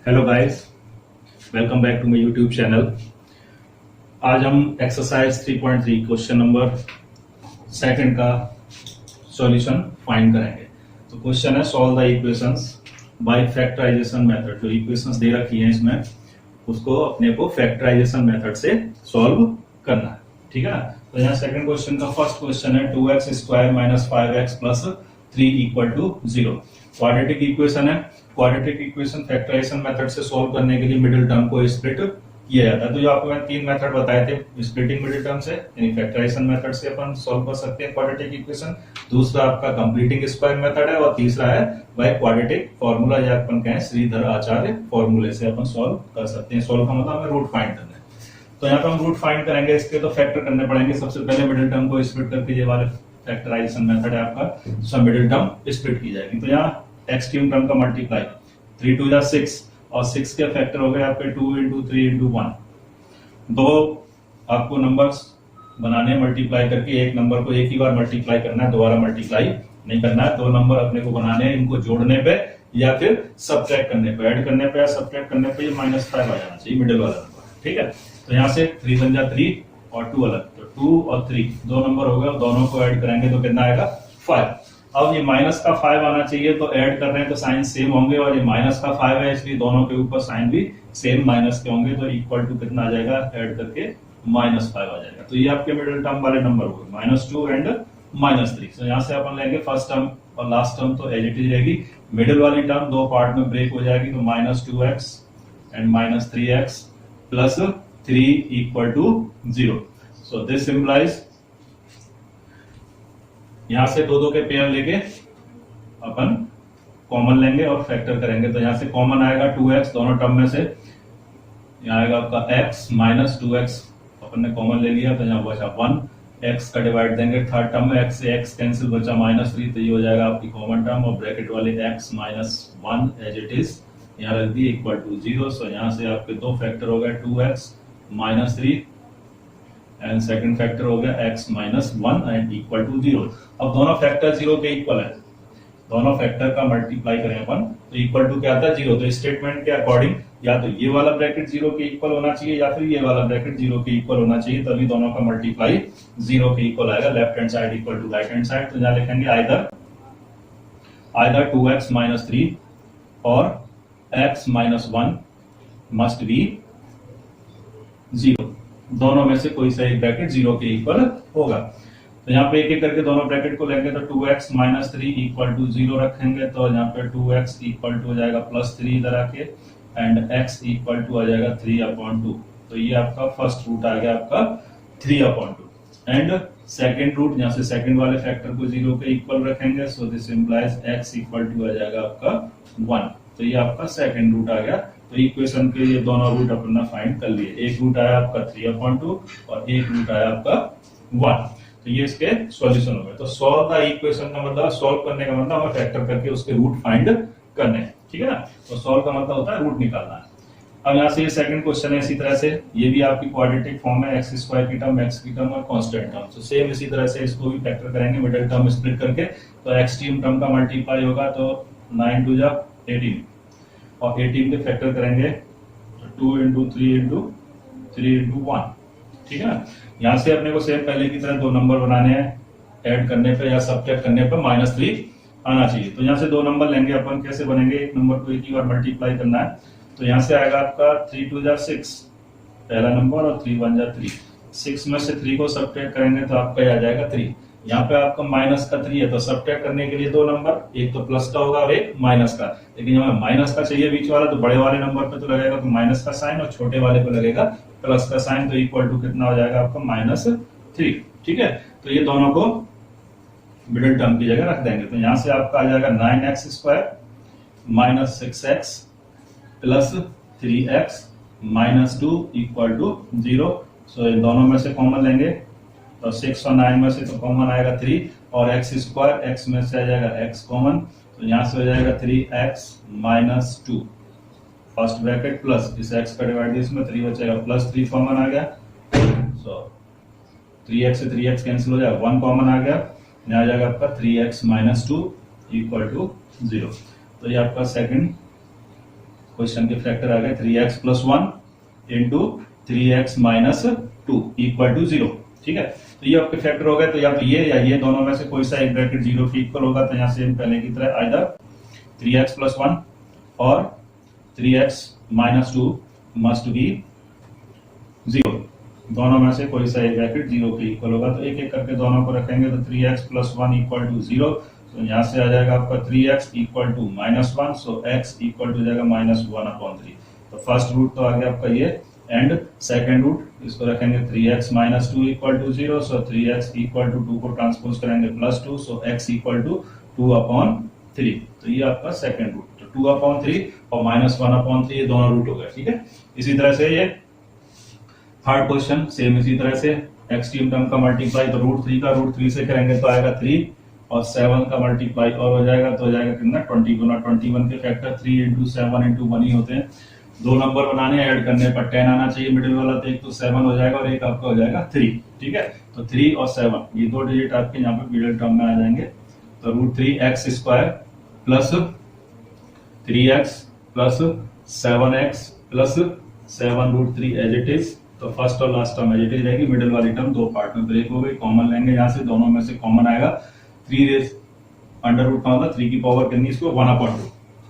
Hello guys, welcome back to my YouTube channel. आज हम exercise 3.3 question number second का solution find करेंगे। तो क्वेश्चन है solve the equations by factorization method. जो इक्वेशंस दे रखी हैं इसमें उसको अपने को फैक्टराइजेशन मेथड से सॉल्व करना है, ठीक है ना। तो यहाँ सेकंड क्वेश्चन का फर्स्ट क्वेश्चन है 2x square minus 5x plus 3 equal to 0। Quadratic equation है। क्वाड्रेटिक इक्वेशन फैक्टराइजेशन मेथड से सॉल्व करने के लिए मिडिल टर्म को स्प्लिट किया जाता है। तो जो आपको मैंने तीन मेथड बताए थे, स्प्लिटिंग मिडिल टर्म से यानी फैक्टराइजेशन मेथड से अपन सॉल्व कर सकते हैं क्वाड्रेटिक इक्वेशन। दूसरा आपका कंप्लीटिंग स्क्वायर मेथड है और तीसरा है बाय क्वाड्रेटिक फॉर्मूला या अपन कहें श्रीधर आचार्य फॉर्मूले से अपन सॉल्व कर सकते हैं। सॉल्व का मतलब हमें रूट फाइंड करना है। तो यहाँ पे हम रूट फाइंड करेंगे, इसके तो फैक्टर करने पड़ेंगे। सबसे पहले मिडिल टर्म को स्प्लिट करके, ये वाले फैक्टराइजेशन मेथड है आपका, सब मिडिल टर्म स्प्लिट की जाएगी। तो यहाँ एक्सट्रीम टर्म का मल्टीप्लाई 3 2 6 और 6 के फैक्टर हो गए आपके 2 इंटू 3 इंटू 1। दो आपको नंबर्स बनाने मल्टीप्लाई करके, एक नंबर को एक ही बार मल्टीप्लाई करना है, दोबारा मल्टीप्लाई नहीं करना है। दो नंबर अपने को बनाने हैं, इनको जोड़ने पे या फिर सब्ट्रैक्ट करने पे, ऐड करने पे या सब्ट्रैक्ट करने पे ये -5 आ जाना चाहिए मिडिल वाला नंबर, ठीक है। तो यहाँ से 3 बन जा 3 और 2 अलग, तो 2 और 3 दो नंबर हो गए, दोनों को ऐड करेंगे तो कितना आएगा 5। अब ये माइनस का 5 आना चाहिए, तो ऐड कर रहे हैं तो साइन सेम होंगे, और ये माइनस का 5 है इसलिए दोनों के ऊपर साइन भी सेम माइनस के होंगे, तो इक्वल टू कितना आ जाएगा, ऐड करके -5 आ जाएगा। तो ये आपके मिडिल टर्म वाले नंबर हो गए -2 एंड -3। तो यहाँ से अपन लेंगे फर्स्ट टर्म और लास्ट टर्म, तो एज इट इज रहेगी। मिडिल वाली टर्म दो पार्ट में ब्रेक हो जाएगी, तो -2x and -3x plus 3 equal to 0। So this implies, यहां से दो के पेयर लेके अपन कॉमन लेंगे और फैक्टर करेंगे। तो यहां से कॉमन आएगा 2x दोनों टर्म में से, यहाँ आएगा आपका x माइनस 2x अपन ने कॉमन ले लिया, तो यहाँ बचा 1। x का डिवाइड देंगे थर्ड टर्म में, x से x कैंसिल, बचा -3, तो ये हो जाएगा आपकी कॉमन टर्म, और ब्रैकेट वाले x -1 एज इट इज यहाँ रख दी इक्वल टू 0। सो यहाँ से आपके दो फैक्टर हो गए 2x -3 एंड सेकंड फैक्टर हो गया x -1 एंड इक्वल टू 0। अब दोनों फैक्टर 0 के इक्वल है, दोनों फैक्टर का मल्टीप्लाई करें अपन तो इक्वल टू क्या आता है 0। तो स्टेटमेंट के अकॉर्डिंग या तो ये वाला ब्रैकेट 0 के इक्वल होना चाहिए या फिर ये वाला ब्रैकेट 0 के इक्वल होना चाहिए, तभी दोनों का मल्टीप्लाई 0 के इक्वल आएगा। Left hand side equal to right hand side, तो यहाँ लिखेंगे आइदर 2x -3 और x -1 मस्ट बी 0। दोनों में से कोई सा एक ब्रैकेट 0 के इक्वल होगा। तो यहाँ पे एक एक करके दोनों ब्रैकेट को लेंगे, तो 2x -3 इक्वल टू 0 रखेंगे, तो यहाँ पे 2x इक्वल टू हो जाएगा +3 इधर आके, एंड x इक्वल टू आ जाएगा 3/2। तो ये आपका फर्स्ट रूट आ गया आपका 3/2, एंड सेकेंड रूट यहाँ से सेकेंड वाले फैक्टर को 0 के इक्वल रखेंगे, so this implies x equal to आ जाएगा आपका 1। तो ये आपका सेकेंड रूट आ गया। तो इक्वेशन के लिए दोनों रूट अपना फाइंड कर लिए। एक रूट आया आपका 3/2 और एक रूट आया आपका 1। तो ये इसके सॉल्यूशन हो गए। तो सॉल्व द इक्वेशन का मतलब, सॉल्व करने का मतलब हमें फैक्टर करके उसके रूट फाइंड करने हैं, ठीक है ना। तो सॉल्व का मतलब होता है रूट निकालना है। अब यहाँ से ये सेकंड क्वेश्चन है, इसी तरह से ये भी आपकी क्वाड्रेटिक फॉर्म है, x स्क्वायर की टर्म, x की टर्म और कांस्टेंट टर्म। तो सेम इसी तरह से इसको भी फैक्टर करेंगे मिडिल टर्म स्प्लिट करके। तो एक्सट्रीम टर्म का मल्टीप्लाई होगा, तो 9 2 18 और 18 के फैक्टर करेंगे तो 2 इंटू 3 इंटू 3 इंटू 1, ठीक है ना। यहाँ से अपने को सेम पहले की तरह दो नंबर बनाने हैं, ऐड करने पे या सब्ट्रैक्ट करने पे -3 आना चाहिए। तो यहाँ से दो नंबर लेंगे अपन, कैसे बनेंगे, एक नंबर को एक ही बार मल्टीप्लाई करना है। तो यहाँ से आएगा आपका 3 2 6 पहला नंबर और 3 1 3। 6 में से 3 को सब्ट्रैक्ट करेंगे तो आपका आ जाएगा 3। यहाँ पे आपका -3 है, तो सब्ट्रैक्ट करने के लिए दो नंबर, एक तो प्लस का होगा और एक माइनस का। लेकिन हमें माइनस का चाहिए बीच वाला, तो बड़े वाले नंबर पे तो लगेगा तो माइनस का साइन, और छोटे वाले पे लगेगा प्लस का साइन, तो इक्वल टू कितना हो जाएगा आपका -3, ठीक है। तो ये दोनों को मिडिल टर्म की जगह रख देंगे। तो यहाँ से आपका आ जाएगा 9x square -6x plus 3x -2 equal to 0। So इन दोनों में से कॉमन लेंगे, तो 6 और 9 में से तो कॉमन आएगा 3, और x स्क्वायर, x में से आ जाएगा x कॉमन, तो यहाँ से हो जाएगा 3x -2 फर्स्ट ब्रैकेट प्लस इस x का डिवाइड इसमें 3 बचेगा, +3 कॉमन आ गया, सो 3x से 3x कैंसिल हो जाएगा, 1 कॉमन आ गया, यहाँ आ जाएगा आपका 3x -2 इक्वल टू 0। तो ये आपका सेकंड क्वेश्चन के फैक्टर आ गए 3x plus 1 into 3x minus 2 equal to 0। ठीक है, तो ये आपके फैक्टर हो गए। तो या तो ये या ये दोनों में से कोई सा एक ब्रैकेट 0 के इक्वल होगा। तो यहाँ से पहले की तरह आइदर 3x प्लस 1 और 3x माइनस 2 मस्ट बी 0। दोनों में से कोई सा एक ब्रैकेट 0 के इक्वल होगा। तो एक एक करके दोनों को रखेंगे। तो 3x प्लस 1 इक्वल टू 0। तो यहाँ से आ जाएगा आपका 3x equal to minus 1। So x equal to जाएगा माइनस 1/3। तो फर्स्ट रूट तो आ गया आपका ये, एंड सेकेंड रूट इसको रखेंगे 3x minus 2 equal to 0। So 3x equal to 2 को ट्रांसपोज करेंगे plus 2। So x equal to 2/3। तो ये आपका सेकेंड रूट। तो 2/3 और माइनस 1/3 ये दोनों रूट हो गए। ठीक है, इसी तरह से ये थर्ड क्वेश्चन सेम इसी तरह से एक्सट्रीम टर्म का मल्टीप्लाई। तो √3 का √3 से करेंगे तो आएगा 3 और 7 का मल्टीप्लाई और हो जाएगा तो हो जाएगा कितना 20 गुना 21 के फैक्टर 3 इंटू 7 इंटू 1 ही होते हैं। दो नंबर बनाने ऐड करने पर 10 आना चाहिए मिडिल वाला। तो एक तो 7 हो जाएगा और एक आपका हो जाएगा 3। ठीक है, तो 3 और 7 ये दो डिजिट आपके यहाँ पे मिडिल टर्म में आ जाएंगे। तो √3x square plus 3x plus 7x plus 7√3 as it is. तो फर्स्ट और last term as it is रहेगी। मिडिल वाली टर्म दो पार्ट में ब्रेक हो गई। कॉमन लेंगे यहाँ से, दोनों में से कॉमन आएगा 3 रेज अंडर रूट का मतलब 3 की पावर कितनी इसको 1/2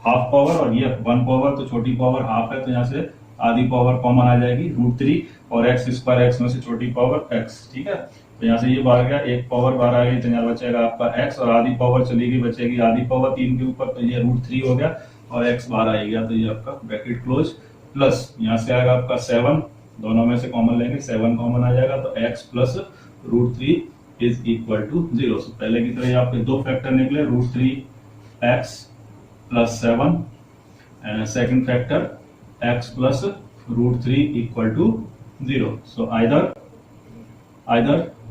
हाफ पावर, और ये 1 पावर तो छोटी पावर हाफ है। तो यहाँ से आधी पावर कॉमन आ जाएगी √3 और x स्क्वायर x में से छोटी पावर x। ठीक है, तो यहाँ से ये बाहर गया, एक पावर बाहर आ गई। तो यहाँ बचेगा आपका x और आधी पावर चली गई, बचेगी आधी पावर 3 के ऊपर। तो ये √3 हो गया और x बाहर आ गया। तो ये आपका ब्रैकेट क्लोज प्लस यहाँ से आएगा आपका 7, दोनों में से कॉमन लेंगे 7 कॉमन आ जाएगा। तो x plus √3 is equal to 0। So पहले की तरह आपके दो फैक्टर निकले √3x plus 7 and second factor x plus √3 equal to 0। So either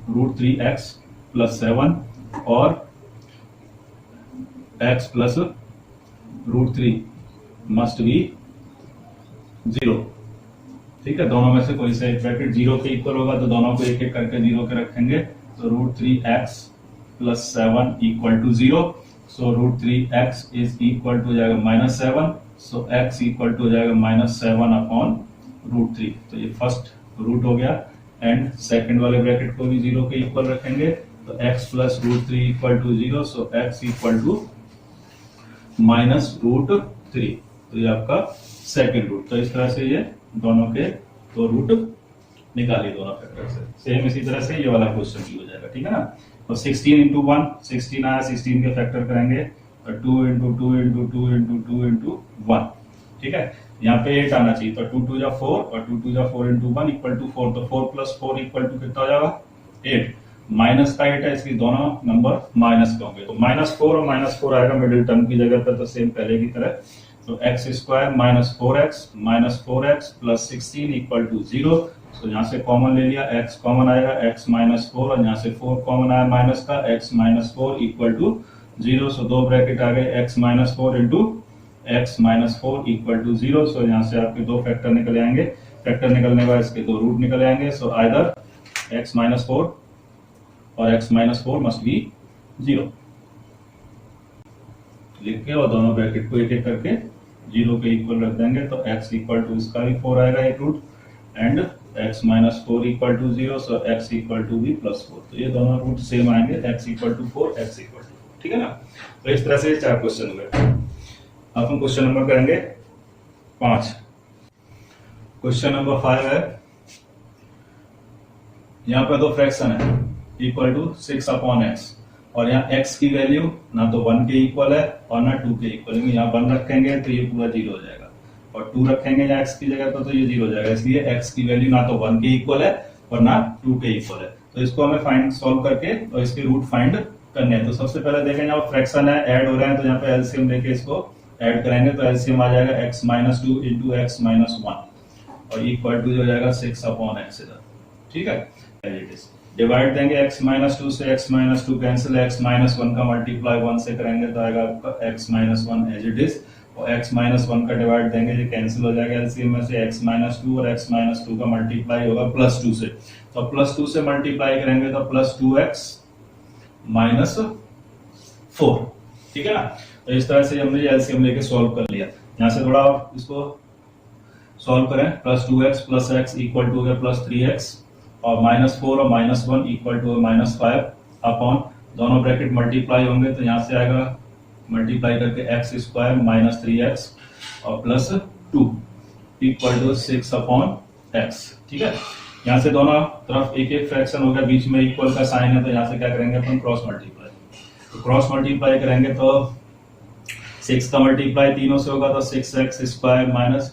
√3x plus 7 और x प्लस √3 मस्ट बी 0। ठीक है, दोनों में से कोई सा एक ब्रैकेट 0 के इक्वल होगा। तो दोनों को एक एक करके 0 के रखेंगे। तो √3x plus 7 equal to 0। So √3x is equal to जाएगा -7। सो x इक्वल टू जाएगा -7/√3। तो ये फर्स्ट रूट हो गया एंड सेकंड वाले ब्रैकेट को भी 0 के इक्वल रखेंगे। तो x plus √3 equal to 0। So x equal to -√3। तो ये आपका सेकंड रूट। तो इस तरह से ये दोनों के दो रूट निकालिए दोनों फैक्टर से। सेम इसी तरह से ये वाला क्वेश्चन भी हो जाएगा। ठीक है ना, तो 16 इंटू 1 16 आया, 16 के फैक्टर करेंगे तो 2 इंटू 2 इंटू 2 इंटू 2 इंटू 1। ठीक है, यहाँ पे 8 आना चाहिए। तो 2 2 जा 4 और 2 2 जा 4 इंटू 1 इक्वल टू 4। तो 4 प्लस 4 इक्वल टू कितना हो जाएगा 8। माइनस का 8 है, इसकी दोनों नंबर माइनस के होंगे। तो -4 और -4 आएगा मिडिल टर्म की जगह पर। तो सेम पहले की तरह। तो x square -4x plus 16 equal to 0। तो यहाँ से कॉमन ले लिया, x कॉमन आएगा, x -4 और यहाँ से 4 कॉमन आया माइनस का, x -4 इक्वल टू 0। सो दो ब्रैकेट आ गए x -4 into x -4 equal to 0। So यहाँ से आपके दो फैक्टर निकल आएंगे। फैक्टर निकलने के बाद इसके दो रूट निकल आएंगे। सो आइदर x -4 और x -4 मस्ट बी 0 लिख के और दोनों ब्रैकेट को एक एक करके 0 के इक्वल रख देंगे। तो x इक्वल टू इसका भी 4 आएगा एक root and x -4 equal to 0। So x equal to भी +4। तो ये दोनों रूट सेम आएंगे, x equal to 4 x equal to. ठीक है ना, तो इस तरह से 4 क्वेश्चन हुए। अब हम क्वेश्चन नंबर करेंगे 5। क्वेश्चन नंबर 5 है, यहाँ पे दो फ्रैक्शन है इक्वल टू 6/x और यहाँ x की वैल्यू ना तो 1 के इक्वल है और ना 2 के इक्वल है। यहाँ 1 रखेंगे तो ये पूरा 0 हो जाएगा और 2 रखेंगे यहाँ x की जगह तो ये 0 हो जाएगा। इसलिए x की वैल्यू ना तो 1 के इक्वल है और ना 2 के इक्वल है। तो इसको हमें फाइंड सॉल्व करके और इसके रूट फाइंड करने हैं। तो सबसे पहले देखें, यहाँ फ्रैक्शन है, ऐड हो रहे हैं। तो यहाँ पे एलसीएम लेके इसको ऐड करेंगे। तो एलसीएम आ जाएगा x -2 इंटू x -1 और इक्वल टू हो जाएगा 6/x इधर। ठीक है, डिवाइड देंगे x -2 से, x -2 कैंसिल, x -1 का मल्टीप्लाई 1 से करेंगे तो आएगा आपका x -1 एज इट इज और x -1 का डिवाइड देंगे, ये कैंसिल हो जाएगा एलसीएम में से। x -2 और x -2 का मल्टीप्लाई होगा +2 से। तो +2 से मल्टीप्लाई करेंगे तो +2x -4। ठीक है ना, तो इस तरह से हमने एलसीएम लेके सॉल्व कर लिया। यहाँ से थोड़ा और इसको सॉल्व करें, plus 2x plus x equal to हो गया प्लस 3x, और -4 और -1 इक्वल टू -5 अपॉन, दोनों ब्रैकेट मल्टीप्लाई होंगे तो यहाँ से आएगा मल्टीप्लाई करके x स्क्वायर माइनस 3x और plus 2 equal to 6 upon x। ठीक है, यहाँ से दोनों तरफ एक एक फ्रैक्शन हो गया, बीच में इक्वल का साइन है, तो यहाँ से क्या करेंगे अपन क्रॉस मल्टीप्लाई। तो क्रॉस मल्टीप्लाई करेंगे तो 6 का मल्टीप्लाई तीनों से होगा तो 6x square minus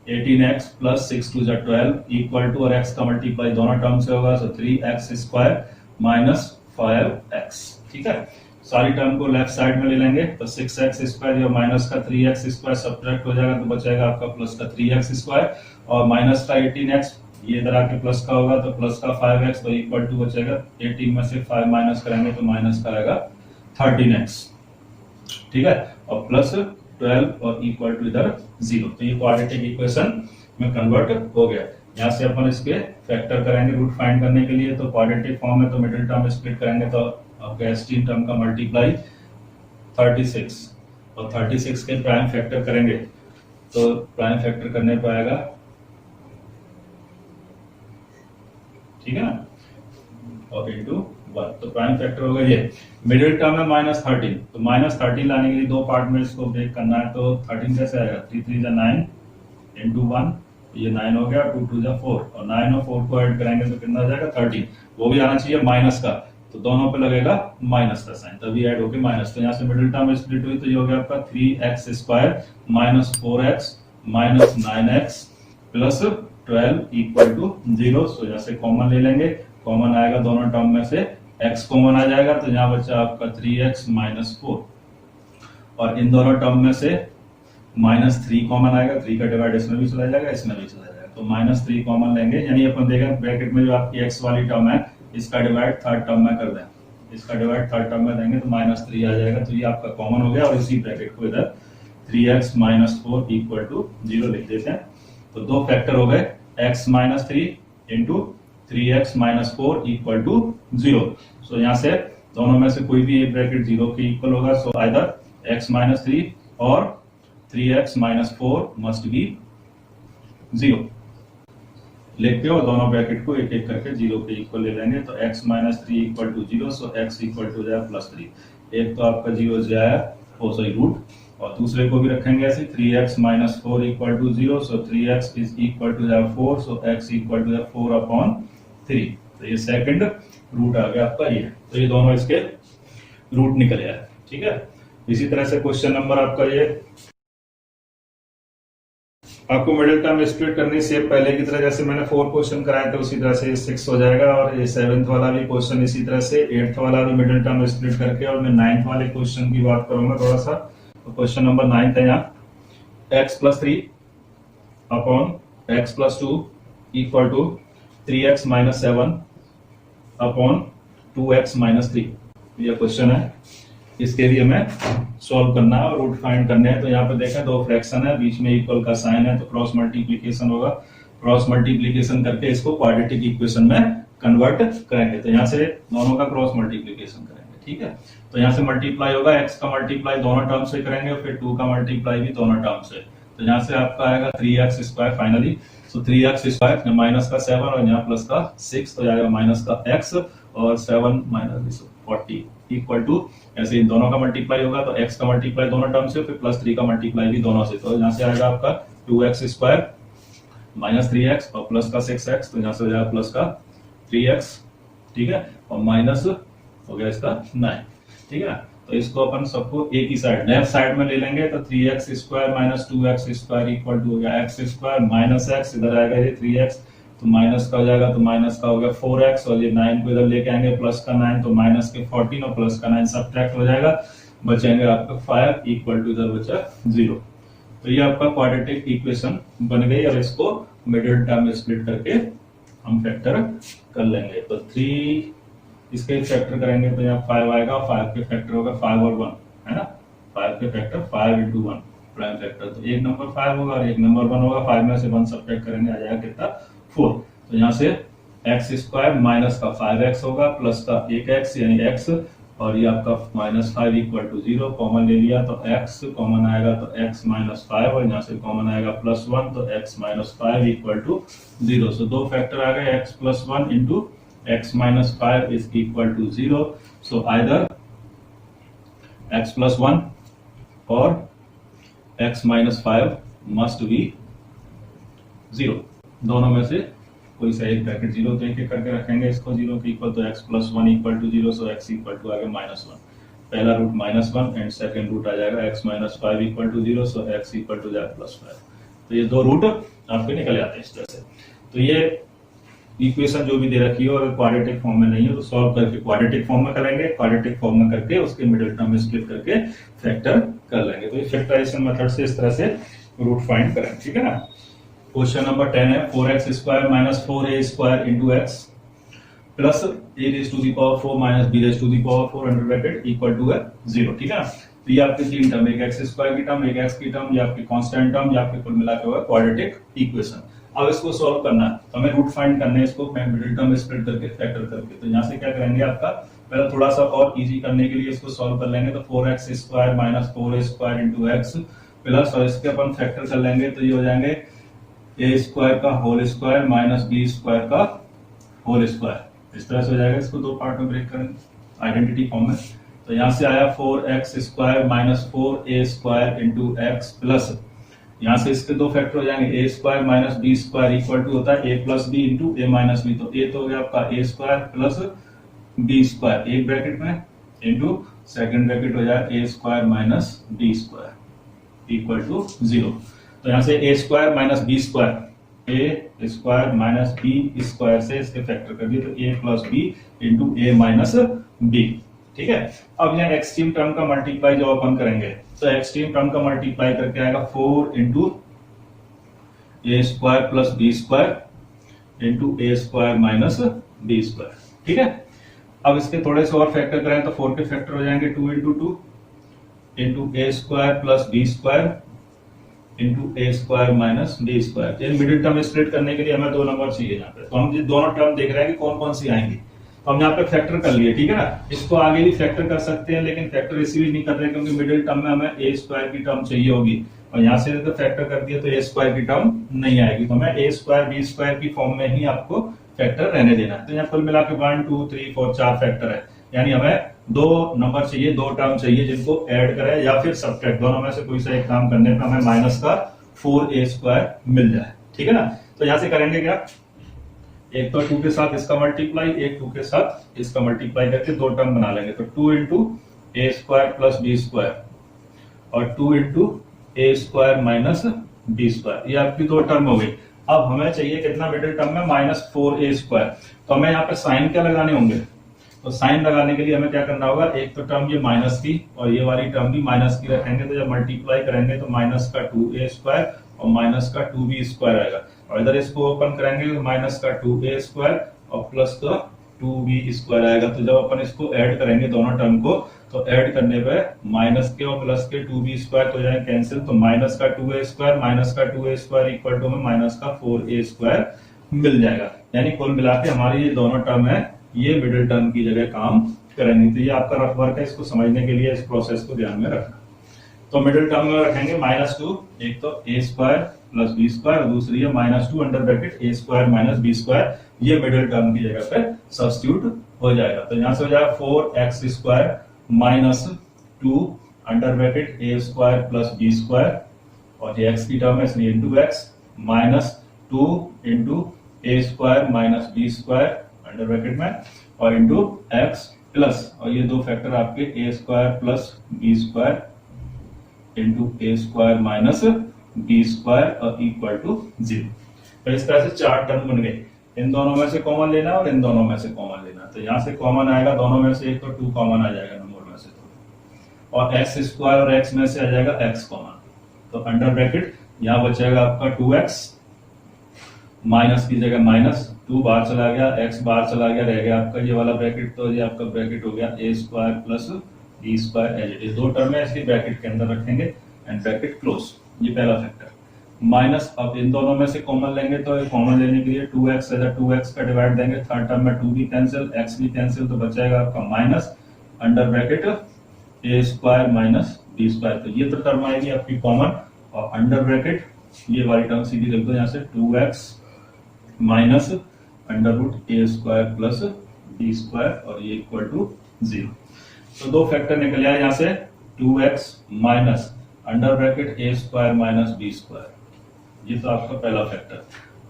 18x plus 6 2 12 equal to, और x का मल्टीप्लाई दोनों टर्म से होगा तो 3x स्क्वायर माइनस 5x। ठीक है, सारी टर्म को लेफ्ट साइड में ले लेंगे तो 6x स्क्वायर या माइनस का 3x स्क्वायर सब्ट्रैक्ट हो जाएगा तो बचेगा आपका प्लस का 3x स्क्वायर, और माइनस का 18x ये इधर आके प्लस का होगा तो प्लस का 5x, तो इक्वल टू बचेगा 18 में से 5 माइनस करेंगे तो माइनस का आएगा 13x। ठीक है, और प्लस 12 और इक्वल टू इधर 0, तो ये क्वाड्रेटिक इक्वेशन में कन्वर्ट हो गया। यहाँ से अपन इसके फैक्टर करेंगे रूट फाइंड करने के लिए, तो क्वाड्रेटिक फॉर्म में तो मिडिल टर्म स्प्लिट करेंगे तो आपका एसटी टर्म का मल्टीप्लाई 36, और 36 के प्राइम फैक्टर करेंगे तो प्राइम फैक्टर करने पर आएगा, ठीक है ना, और इंटू 1, तो प्राइम फैक्टर होगा ये। मिडिल टर्म है -13, तो -13 लाने के लिए दो पार्ट में इसको ब्रेक करना है, तो 13 कैसे आएगा, 3 3 जा 9 इंटू 1, ये 9 हो गया, 2 2 जा 4, और 9 और 4 को ऐड करेंगे तो कितना आ जाएगा 13, वो भी आना चाहिए माइनस का, तो दोनों पे लगेगा माइनस का साइन, तभी ऐड होके माइनस। तो यहाँ से मिडिल टर्म स्प्लिट हुई तो ये हो गया आपका 3x square minus 4x minus 9x plus 12 equal to 0। So यहाँ से कॉमन ले लेंगे, कॉमन आएगा दोनों टर्म में से x कॉमन आ जाएगा, तो यहाँ बचा आपका 3x माइनस 4, और इन दोनों टर्म में से -3 कॉमन आएगा, 3 का डिवाइड इसमें भी चला जाएगा, इसमें भी चला जाएगा, तो -3 कॉमन लेंगे, यानी अपन देखें ब्रैकेट में जो आपकी x वाली टर्म है इसका डिवाइड थर्ड टर्म में कर दें, इसका डिवाइड थर्ड टर्म में देंगे तो -3 आ जाएगा, तो ये आपका कॉमन हो गया, और इसी ब्रैकेट को इधर 3x माइनस 4 इक्वल टू 0 लिख देते हैं। तो दो फैक्टर हो गए, x minus 3 into 3x minus 4 equal to 0। So यहाँ से दोनों में से कोई भी एक ब्रैकेट 0 के इक्वल होगा, सो आइदर x माइनस 3 और 3x माइनस 4 मस्ट बी 0 लिखते हो, दोनों ब्रैकेट को एक एक करके 0 के इक्वल ले लेंगे, तो x minus 3 equal to 0, so x equal to जाए प्लस 3, एक तो आपका 0 जाए रूट, और दूसरे को भी रखेंगे ऐसे 3x minus 4 equal to 0, so 3x is equal to 4, so x equal to 4 upon 3, तो ये सेकंड रूट आ गया आपका ये, तो ये दोनों इसके रूट निकल आए। ठीक है, इसी तरह से क्वेश्चन नंबर आपका ये, आपको मिडिल टर्म स्प्लिट करनी से पहले की तरह जैसे मैंने 4 क्वेश्चन कराए थे उसी तरह से 6 हो जाएगा, और ये 7th वाला भी क्वेश्चन इसी तरह से, 8th वाला भी मिडिल टर्म स्प्लिट करके, और मैं 9th वाले क्वेश्चन की बात करूंगा थोड़ा सा। तो क्वेश्चन नंबर 9 है यहाँ, x plus 3 upon x plus 2 equal to 3x minus 7 upon 2x minus 3, ये क्वेश्चन है, इसके लिए हमें सॉल्व करना है और रूट फाइंड करने हैं। तो यहाँ पे देखें दो फ्रैक्शन है, बीच में इक्वल का साइन है, तो क्रॉस मल्टीप्लीकेशन होगा, क्रॉस मल्टीप्लीकेशन करके इसको क्वाड्रेटिक इक्वेशन में कन्वर्ट करेंगे, तो यहाँ से दोनों का क्रॉस मल्टीप्लीकेशन करेंगे। ठीक है, तो यहाँ से मल्टीप्लाई होगा, x का मल्टीप्लाई दोनों टर्म से करेंगे, फिर 2 का मल्टीप्लाई भी दोनों टर्म से, तो यहाँ से आपका आएगा 3x स्क्वायर फाइनली, सो 3x स्क्वायर माइनस का 7 और यहाँ प्लस का 6, तो जाएगा माइनस का x और 7 माइनस 40 इक्वल टू, ऐसे इन दोनों का मल्टीप्लाई होगा तो x का मल्टीप्लाई दोनों टर्म से, फिर प्लस 3 का मल्टीप्लाई भी दोनों से, तो यहाँ से आएगा आपका 2x स्क्वायर माइनस 3x और प्लस का 6x, तो यहाँ से हो जाएगा प्लस का 3x। ठीक है, और माइनस हो गया इसका 9। ठीक है, तो इसको अपन सबको एक ही साइड लेफ्ट साइड में ले लेंगे, तो 3x square minus 2x square equal to हो गया x स्क्वायर माइनस x, इधर आएगा ये 3x, तो माइनस का हो जाएगा, तो माइनस का हो गया 4x, और ये 9 को इधर लेके आएंगे प्लस का 9, तो माइनस के 14 और प्लस का 9 सब्ट्रैक्ट हो जाएगा, बचेंगे आपका 5 इक्वल टू इधर बचा 0। तो ये आपका क्वाड्रेटिक इक्वेशन बन गई, और इसको मिडिल टर्म स्प्लिट करके हम फैक्टर कर लेंगे। तो 3 इसके फैक्टर करेंगे तो यहाँ 5 आएगा, और 5 के फैक्टर होगा 5 और 1 है ना, 5 के फैक्टर 5 इंटू 1 प्राइम फैक्टर, तो एक नंबर 5 होगा और एक नंबर 1 होगा, 5 में से 1 सब्ट्रैक्ट करेंगे, आ जाएगा कितना 4। तो यहाँ से x स्क्वायर माइनस का 5x होगा प्लस का 1x यानी x और ये आपका -5 इक्वल टू 0, कॉमन ले लिया तो x कॉमन आएगा तो x -5 और यहाँ से कॉमन आएगा +1 तो x -5 इक्वल टू 0। सो दो फैक्टर आ गए, x +1 into x -5 is equal to 0। So either x +1 और x -5 मस्ट बी 0, दोनों में से कोई सा एक ब्रैकेट 0 तो एक एक करके रखेंगे इसको 0 के इक्वल, तो x +1 equal to 0, so x equal to आ गया -1, पहला रूट -1 एंड सेकंड रूट आ जाएगा x -5 equal to 0, so x equal to जाएगा +5। तो ये दो रूट आपके निकल जाते हैं इस तरह से। तो ये इक्वेशन जो भी दे रखी है और क्वाड्रेटिक फॉर्म में नहीं है तो सॉल्व करके क्वाड्रेटिक फॉर्म में करेंगे, क्वाड्रेटिक फॉर्म में करके उसके मिडिल टर्म में स्प्लिट करके फैक्टर कर लेंगे। तो ये फैक्टराइजेशन मेथड से इस तरह से रूट फाइंड करेंगे, ठीक है ना। क्वेश्चन नंबर 10 है 4x square minus 4a square into x plus a raise to the power 4 minus b raise to the power 4 under bracket equal to 0, ठीक है ना। तो ये आपके तीन टर्म, एक एक्स स्क्वायर की टर्म, एक एक्स की टर्म, ये आपकी कांस्टेंट टर्म, ये आपके कुल मिलाकर होगा क्वाड्रेटिक इक्वेशन। अब इसको सॉल्व करना है तो हमें रूट फाइंड करने हैं, इसको मिडिल टर्म स्प्लिट करके फैक्टर करके। तो यहाँ से क्या करेंगे, आपका पहले थोड़ा सा और इजी करने के लिए इसको सॉल्व कर लेंगे। तो 4x square minus 4a square into x plus, और इसके अपन फैक्टर कर लेंगे तो ये हो जाएंगे a स्क्वायर का whole square minus b square का होल स्क्वायर। इस तरह से हो जाएगा, इसको दो पार्ट में ब्रेक करेंगे आइडेंटिटी फॉर्म में। तो यहाँ से आया 4x square minus 4a square into x plus, यहाँ से इसके दो फैक्टर हो जाएंगे, a square minus b square equal to होता है a plus b into a minus b. तो a तो हो गया आपका a square plus b square एक ब्रैकेट में इंटू सेकंड ब्रैकेट हो जाएगा a square minus b square equal to 0। तो यहाँ से a square minus b square, a square minus b square से इसके फैक्टर कर दिए तो a plus b into a minus b, ठीक है। अब यहाँ एक्सट्रीम टर्म का मल्टीप्लाई जो अपन करेंगे तो एक्सट्रीम टर्म का मल्टीप्लाई करके आएगा 4 into a square plus b square into a square minus b square, ठीक है। अब इसके थोड़े से और फैक्टर करें तो 4 के फैक्टर हो जाएंगे 2 into 2 into a square plus b square into a square minus b square. Middle term split करने के लिए हमें दो नंबर चाहिए यहाँ पे, तो हम दोनों टर्म देख रहे हैं कि कौन कौन सी आएंगी। तो हम यहाँ पे फैक्टर कर लिए, ठीक है ना। इसको आगे भी फैक्टर कर सकते हैं लेकिन फैक्टर इसीलिए नहीं कर रहे क्योंकि मिडिल टर्म में हमें ए स्क्वायर की टर्म चाहिए होगी, और यहाँ से तो फैक्टर कर दिया तो ए स्क्वायर की टर्म नहीं आएगी। तो हमें ए स्क्वायर बी स्क्वायर की फॉर्म में ही आपको फैक्टर रहने देना है। तो यहाँ कुल मिला के 1 2 3 4 4 फैक्टर है, यानी हमें दो नंबर चाहिए, दो टर्म चाहिए जिनको ऐड करें या फिर सब्ट्रैक्ट, दोनों में से कोई सा एक काम करने पर हमें माइनस का 4a स्क्वायर मिल जाए, ठीक है ना। तो यहाँ से करेंगे क्या, एक तो 2 के साथ इसका मल्टीप्लाई, एक 2 के साथ इसका मल्टीप्लाई करके दो टर्म बना लेंगे। तो 2 into a square plus b square और 2 into a square minus b square, ये आपकी दो टर्म हो गई। अब हमें चाहिए कितना मिडिल टर्म में, -4a स्क्वायर। तो हमें यहाँ पे साइन क्या लगाने होंगे, तो साइन लगाने के लिए हमें क्या करना होगा, एक तो टर्म ये माइनस की और ये वाली टर्म भी माइनस की रखेंगे। तो जब मल्टीप्लाई करेंगे तो माइनस का 2a स्क्वायर और माइनस का 2b स्क्वायर आएगा, और इधर इसको ओपन करेंगे तो माइनस का 2a स्क्वायर और प्लस का 2b स्क्वायर आएगा। तो जब अपन इसको ऐड करेंगे दोनों टर्म को, तो ऐड करने पे माइनस के और प्लस के 2b स्क्वायर तो जाएंगे कैंसिल, तो माइनस का 2a स्क्वायर माइनस का 2a स्क्वायर इक्वल टू में माइनस का 4a स्क्वायर मिल जाएगा। यानी कुल मिला के हमारी ये दोनों टर्म है ये मिडिल टर्म की जगह काम करेंगे। तो ये आपका रफ वर्क है, इसको समझने के लिए इस प्रोसेस को ध्यान में रखना। तो मिडिल टर्म में रखेंगे -2, एक तो a square plus b square और दूसरी है -2 under bracket a square minus b square, ये मिडिल टर्म की जगह पे सब्स्टिट्यूट हो जाएगा। तो यहाँ से हो जाएगा 4x square minus 2 under bracket a square plus b square, और ये x की टर्म है इसलिए into x minus 2 into a square minus b square under bracket में और इंटू एक्स प्लस, और ये दो फैक्टर आपके a square plus b square into a square minus b square और इक्वल टू 0। तो इस तरह से चार टर्म बन गए, इन दोनों में से कॉमन लेना और इन दोनों में से कॉमन लेना। तो यहाँ से कॉमन आएगा दोनों में से, एक तो 2 कॉमन आ जाएगा नंबर में से तो, और एक्स स्क्वायर और एक्स में से आ जाएगा एक्स कॉमन। तो अंडर ब्रैकेट यहाँ बचेगा आपका 2x, माइनस की जगह -2 बाहर चला गया, x बाहर चला गया, रह गया आपका ये वाला ब्रैकेट। तो ये आपका ब्रैकेट हो गया a square plus b square as it is. दो टर्म है इसकी ब्रैकेट के अंदर रखेंगे एंड ब्रैकेट क्लोज, ये पहला फैक्टर। माइनस, अब इन दोनों में से कॉमन लेंगे तो कॉमन लेने के लिए 2x है, 2x का डिवाइड देंगे, थर्ड टर्म में 2 भी कैंसिल, x भी कैंसिल, तो बचेगा आपका minus under bracket a square minus b square. तो ये तो टर्म आएगी आपकी कॉमन, और अंडर ब्रैकेट ये वाली टर्म सीधी लिख दो यहाँ से 2x माइनस अंडर रूट ए स्क्वायर प्लस बी स्क्वायर, और ये इक्वल टू 0। तो दो फैक्टर निकल आए यहाँ से, 2x minus under bracket a square minus b square, ये तो आपका पहला फैक्टर।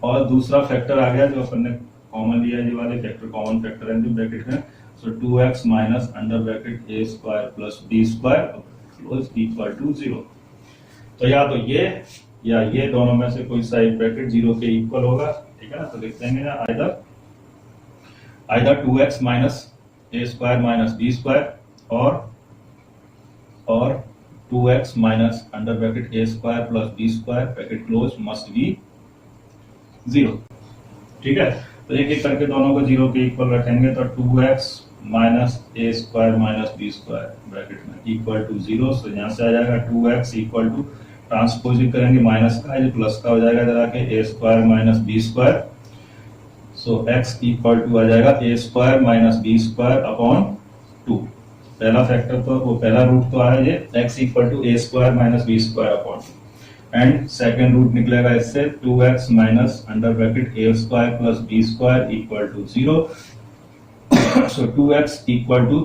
और दूसरा फैक्टर आ गया जो अपन ने कॉमन लिया, ये वाले फैक्टर कॉमन फैक्टर है जो ब्रैकेट में, so 2x minus under bracket a square plus b square equal to 0। तो या तो ये या ये दोनों में से कोई सा एक ब्रैकेट 0 के इक्वल होगा, ठीक है ना। तो लिख देंगे either 2x minus a square minus b square और 2x minus under bracket a square plus b square bracket close must be 0, ठीक है। तो एक एक करके दोनों को 0 के इक्वल रखेंगे, तो 2x minus a square minus b square bracket में इक्वल टू 0। सो यहाँ से आ जाएगा 2x इक्वल टू, ट्रांसपोजिंग करेंगे माइनस का, ये प्लस का हो जाएगा इधर आके, a square minus b square. So x equal to आ जाएगा a square minus b square upon 2। पहला फैक्टर तो वो पहला रूट तो आया ये, x equal to a square minus b square upon 2, and second root निकलेगा इससे 2x minus under bracket a square plus b square equal to 0। So 2x equal to,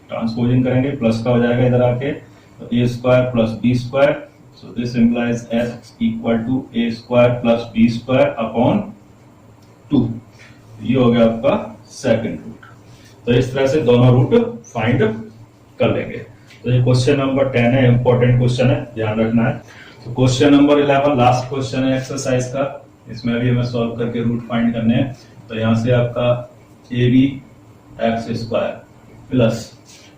transposing करेंगे प्लस का हो जाएगा इधर आके, तो a square plus b square. So this implies x equal to a square plus b square upon 2। ये हो गया आपका सेकंड रूट। तो इस तरह से दोनों रूट फाइंड कर लेंगे। तो ये क्वेश्चन नंबर 10 है, इंपॉर्टेंट क्वेश्चन है, ध्यान रखना है। तो क्वेश्चन नंबर 11 लास्ट क्वेश्चन है एक्सरसाइज का, इसमें भी हमें सॉल्व करके रूट फाइंड करने हैं। तो यहाँ से आपका a b x square plus,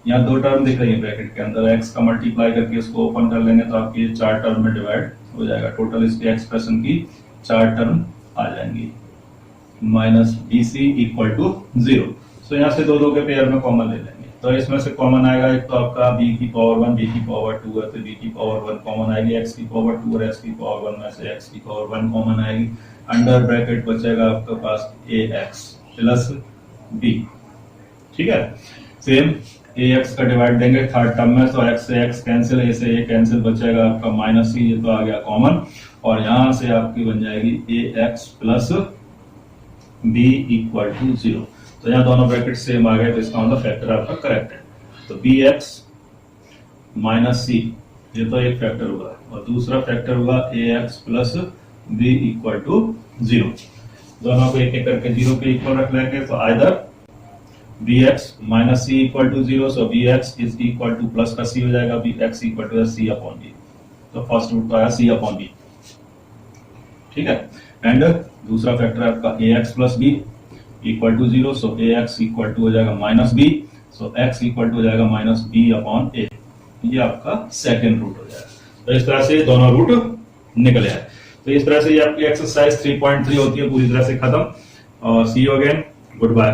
यहाँ दो टर्म दिख रही है ब्रैकेट के अंदर, x का मल्टीप्लाई करके इसको ओपन कर लेंगे तो आपकी ये 4 टर्म में डिवाइड हो जाएगा। टोटल इसके एक्सप्रेशन की 4 टर्म आ जाएंगी, minus b c equal to 0। So यहाँ से दो के पेयर में कॉमन ले लेंगे। तो इसमें से कॉमन आएगा एक तो आपका b की पावर 1 b की पावर 2 है, तो b की पावर 1 कॉमन आएगी, x की पावर 2 और x की पावर 1 में से x की पावर 1 कॉमन आएगी। अंडर ब्रैकेट बचेगा आपके पास ax प्लस b, ठीक है। सेम ax का डिवाइड देंगे थर्ड टर्म में, तो x से x कैंसिल, a से a कैंसिल, बचेगा आपका माइनस c, ये तो आ गया कॉमन, और यहां से आपकी बन जाएगी ax plus b equal to 0। तो यहाँ दोनों ब्रैकेट सेम आ गए, तो इसका मतलब फैक्टर आपका करेक्ट है। तो bx माइनस c, ये तो एक फैक्टर हुआ, और दूसरा फैक्टर हुआ ax plus b equal to 0। दोनों को एक एक करके 0 के इक्वल रख लेंगे, तो either bx minus c equal to 0, so bx is equal to plus का c हो जाएगा, bx equal to c upon b। तो फर्स्ट रूट तो आया c अपॉन b, ठीक है। एंड दूसरा फैक्टर आपका ax plus b equal to 0, so ax equal to हो जाएगा minus b, so x equal to हो जाएगा माइनस b अपॉन a। ये आपका सेकंड रूट हो जाएगा। तो इस तरह से दोनों रूट निकले हैं। तो इस तरह से ये आपकी एक्सरसाइज 3.3 होती है पूरी तरह से खत्म। और सी यू अगेन, गुड बाय।